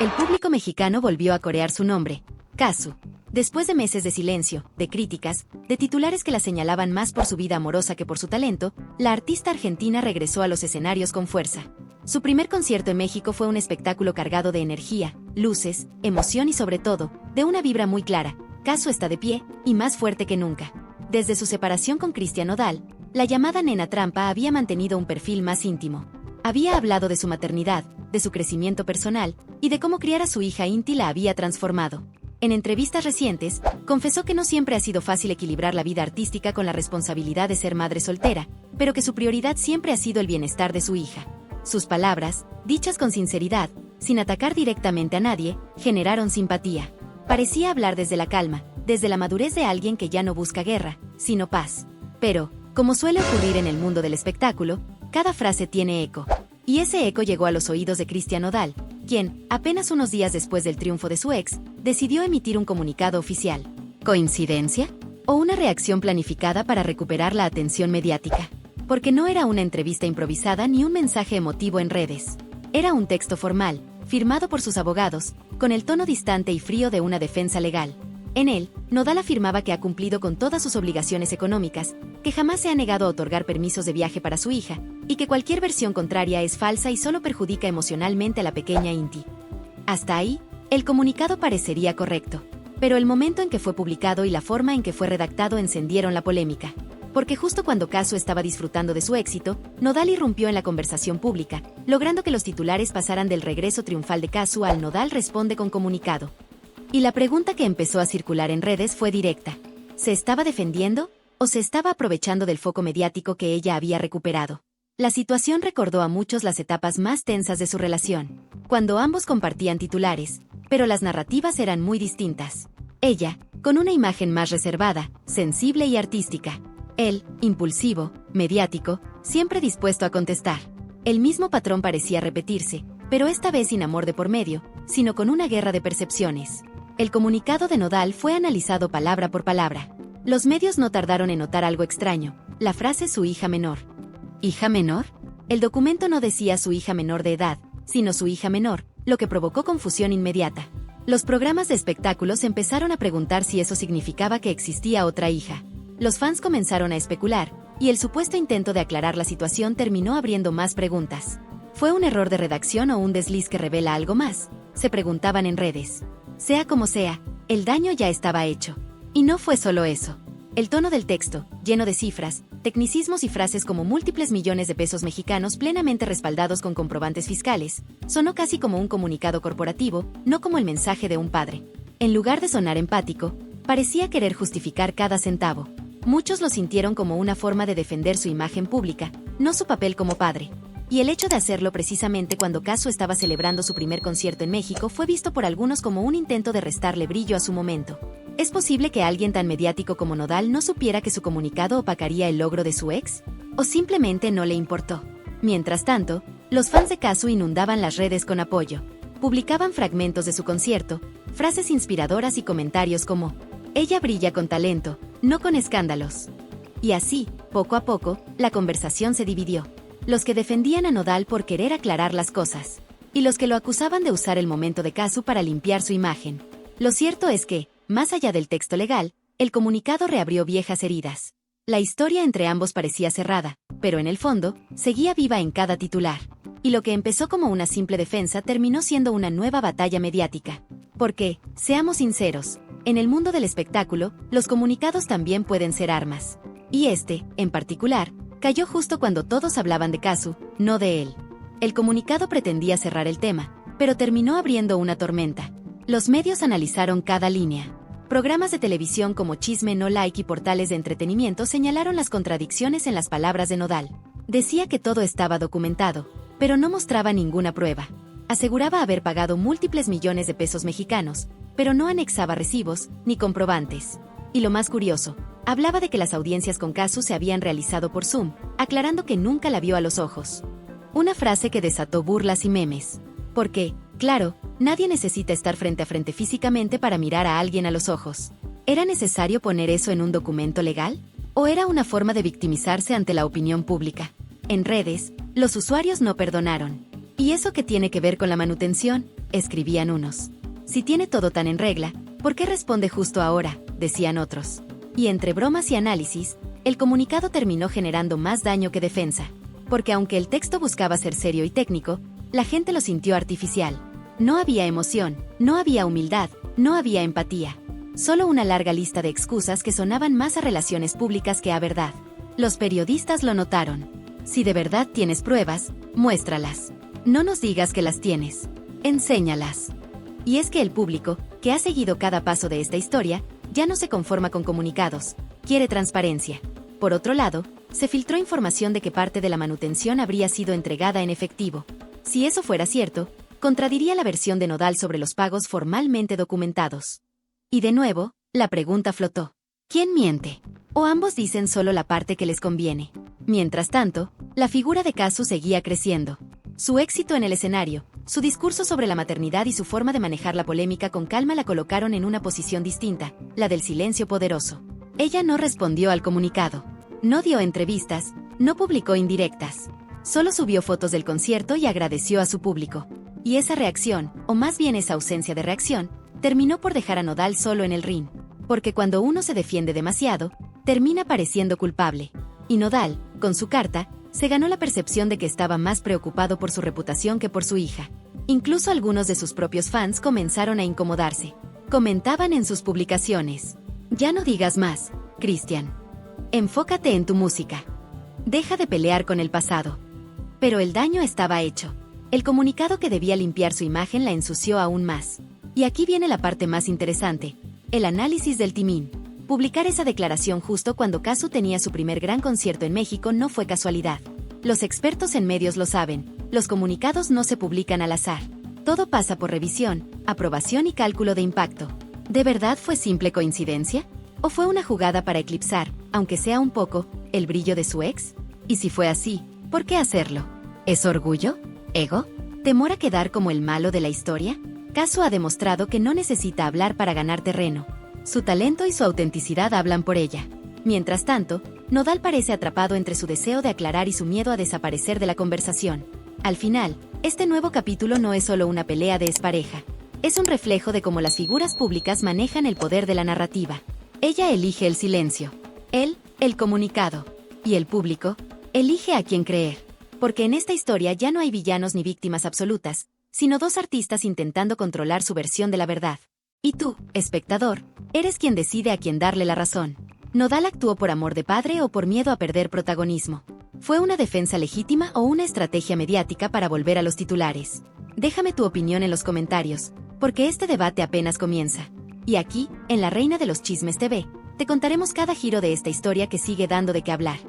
El público mexicano volvió a corear su nombre, Casu. Después de meses de silencio, de críticas, de titulares que la señalaban más por su vida amorosa que por su talento, la artista argentina regresó a los escenarios con fuerza. Su primer concierto en México fue un espectáculo cargado de energía, luces, emoción y sobre todo, de una vibra muy clara. Casu está de pie, y más fuerte que nunca. Desde su separación con Cristian Nodal, la llamada nena trampa había mantenido un perfil más íntimo. Había hablado de su maternidad, de su crecimiento personal, y de cómo criar a su hija Inti la había transformado. En entrevistas recientes, confesó que no siempre ha sido fácil equilibrar la vida artística con la responsabilidad de ser madre soltera, pero que su prioridad siempre ha sido el bienestar de su hija. Sus palabras, dichas con sinceridad, sin atacar directamente a nadie, generaron simpatía. Parecía hablar desde la calma, desde la madurez de alguien que ya no busca guerra, sino paz. Pero, como suele ocurrir en el mundo del espectáculo, cada frase tiene eco. Y ese eco llegó a los oídos de Cristian Nodal, quien, apenas unos días después del triunfo de su ex, decidió emitir un comunicado oficial. ¿Coincidencia? ¿O una reacción planificada para recuperar la atención mediática? Porque no era una entrevista improvisada ni un mensaje emotivo en redes. Era un texto formal, firmado por sus abogados, con el tono distante y frío de una defensa legal. En él, Nodal afirmaba que ha cumplido con todas sus obligaciones económicas, que jamás se ha negado a otorgar permisos de viaje para su hija, y que cualquier versión contraria es falsa y solo perjudica emocionalmente a la pequeña Inti. Hasta ahí, el comunicado parecería correcto. Pero el momento en que fue publicado y la forma en que fue redactado encendieron la polémica. Porque justo cuando Casu estaba disfrutando de su éxito, Nodal irrumpió en la conversación pública, logrando que los titulares pasaran del regreso triunfal de Casu al Nodal responde con comunicado. Y la pregunta que empezó a circular en redes fue directa. ¿Se estaba defendiendo? ¿O se estaba aprovechando del foco mediático que ella había recuperado? La situación recordó a muchos las etapas más tensas de su relación, cuando ambos compartían titulares, pero las narrativas eran muy distintas. Ella, con una imagen más reservada, sensible y artística. Él, impulsivo, mediático, siempre dispuesto a contestar. El mismo patrón parecía repetirse, pero esta vez sin amor de por medio, sino con una guerra de percepciones. El comunicado de Nodal fue analizado palabra por palabra. Los medios no tardaron en notar algo extraño, la frase su hija menor. ¿Hija menor? El documento no decía su hija menor de edad, sino su hija menor, lo que provocó confusión inmediata. Los programas de espectáculos empezaron a preguntar si eso significaba que existía otra hija. Los fans comenzaron a especular, y el supuesto intento de aclarar la situación terminó abriendo más preguntas. ¿Fue un error de redacción o un desliz que revela algo más? Se preguntaban en redes. Sea como sea, el daño ya estaba hecho. Y no fue solo eso. El tono del texto, lleno de cifras, tecnicismos y frases como múltiples millones de pesos mexicanos plenamente respaldados con comprobantes fiscales, sonó casi como un comunicado corporativo, no como el mensaje de un padre. En lugar de sonar empático, parecía querer justificar cada centavo. Muchos lo sintieron como una forma de defender su imagen pública, no su papel como padre. Y el hecho de hacerlo precisamente cuando Casu estaba celebrando su primer concierto en México fue visto por algunos como un intento de restarle brillo a su momento. ¿Es posible que alguien tan mediático como Nodal no supiera que su comunicado opacaría el logro de su ex? ¿O simplemente no le importó? Mientras tanto, los fans de Casu inundaban las redes con apoyo. Publicaban fragmentos de su concierto, frases inspiradoras y comentarios como «Ella brilla con talento, no con escándalos». Y así, poco a poco, la conversación se dividió. Los que defendían a Nodal por querer aclarar las cosas, y los que lo acusaban de usar el momento de Casu para limpiar su imagen. Lo cierto es que, más allá del texto legal, el comunicado reabrió viejas heridas. La historia entre ambos parecía cerrada, pero en el fondo, seguía viva en cada titular. Y lo que empezó como una simple defensa terminó siendo una nueva batalla mediática. Porque, seamos sinceros, en el mundo del espectáculo, los comunicados también pueden ser armas. Y este, en particular, cayó justo cuando todos hablaban de Casu, no de él. El comunicado pretendía cerrar el tema, pero terminó abriendo una tormenta. Los medios analizaron cada línea. Programas de televisión como Chisme No Like y portales de entretenimiento señalaron las contradicciones en las palabras de Nodal. Decía que todo estaba documentado, pero no mostraba ninguna prueba. Aseguraba haber pagado múltiples millones de pesos mexicanos, pero no anexaba recibos ni comprobantes. Y lo más curioso, hablaba de que las audiencias con Casu se habían realizado por Zoom, aclarando que nunca la vio a los ojos. Una frase que desató burlas y memes. Porque, claro, nadie necesita estar frente a frente físicamente para mirar a alguien a los ojos. ¿Era necesario poner eso en un documento legal? ¿O era una forma de victimizarse ante la opinión pública? En redes, los usuarios no perdonaron. ¿Y eso qué tiene que ver con la manutención? escribían unos. Si tiene todo tan en regla, ¿por qué responde justo ahora?, decían otros. Y entre bromas y análisis, el comunicado terminó generando más daño que defensa. Porque aunque el texto buscaba ser serio y técnico, la gente lo sintió artificial. No había emoción, no había humildad, no había empatía. Solo una larga lista de excusas que sonaban más a relaciones públicas que a verdad. Los periodistas lo notaron. Si de verdad tienes pruebas, muéstralas. No nos digas que las tienes. Enséñalas. Y es que el público, que ha seguido cada paso de esta historia, ya no se conforma con comunicados, quiere transparencia. Por otro lado, se filtró información de que parte de la manutención habría sido entregada en efectivo. Si eso fuera cierto, contradiría la versión de Nodal sobre los pagos formalmente documentados. Y de nuevo, la pregunta flotó. ¿Quién miente? ¿O ambos dicen solo la parte que les conviene? Mientras tanto, la figura de Casu seguía creciendo. Su éxito en el escenario, su discurso sobre la maternidad y su forma de manejar la polémica con calma la colocaron en una posición distinta, la del silencio poderoso. Ella no respondió al comunicado. No dio entrevistas, no publicó indirectas. Solo subió fotos del concierto y agradeció a su público. Y esa reacción, o más bien esa ausencia de reacción, terminó por dejar a Nodal solo en el ring. Porque cuando uno se defiende demasiado, termina pareciendo culpable. Y Nodal, con su carta, se ganó la percepción de que estaba más preocupado por su reputación que por su hija. Incluso algunos de sus propios fans comenzaron a incomodarse. Comentaban en sus publicaciones: ya no digas más, Cristian. Enfócate en tu música. Deja de pelear con el pasado. Pero el daño estaba hecho. El comunicado que debía limpiar su imagen la ensució aún más. Y aquí viene la parte más interesante: el análisis del timing. Publicar esa declaración justo cuando Casu tenía su primer gran concierto en México no fue casualidad. Los expertos en medios lo saben, los comunicados no se publican al azar. Todo pasa por revisión, aprobación y cálculo de impacto. ¿De verdad fue simple coincidencia? ¿O fue una jugada para eclipsar, aunque sea un poco, el brillo de su ex? Y si fue así, ¿por qué hacerlo? ¿Es orgullo? ¿Ego? ¿Temor a quedar como el malo de la historia? Casu ha demostrado que no necesita hablar para ganar terreno. Su talento y su autenticidad hablan por ella. Mientras tanto, Nodal parece atrapado entre su deseo de aclarar y su miedo a desaparecer de la conversación. Al final, este nuevo capítulo no es solo una pelea de expareja. Es un reflejo de cómo las figuras públicas manejan el poder de la narrativa. Ella elige el silencio. Él, el comunicado. Y el público, elige a quién creer. Porque en esta historia ya no hay villanos ni víctimas absolutas, sino dos artistas intentando controlar su versión de la verdad. Y tú, espectador, eres quien decide a quién darle la razón. ¿Nodal actuó por amor de padre o por miedo a perder protagonismo? ¿Fue una defensa legítima o una estrategia mediática para volver a los titulares? Déjame tu opinión en los comentarios, porque este debate apenas comienza. Y aquí, en La Reina de los Chismes TV, te contaremos cada giro de esta historia que sigue dando de qué hablar.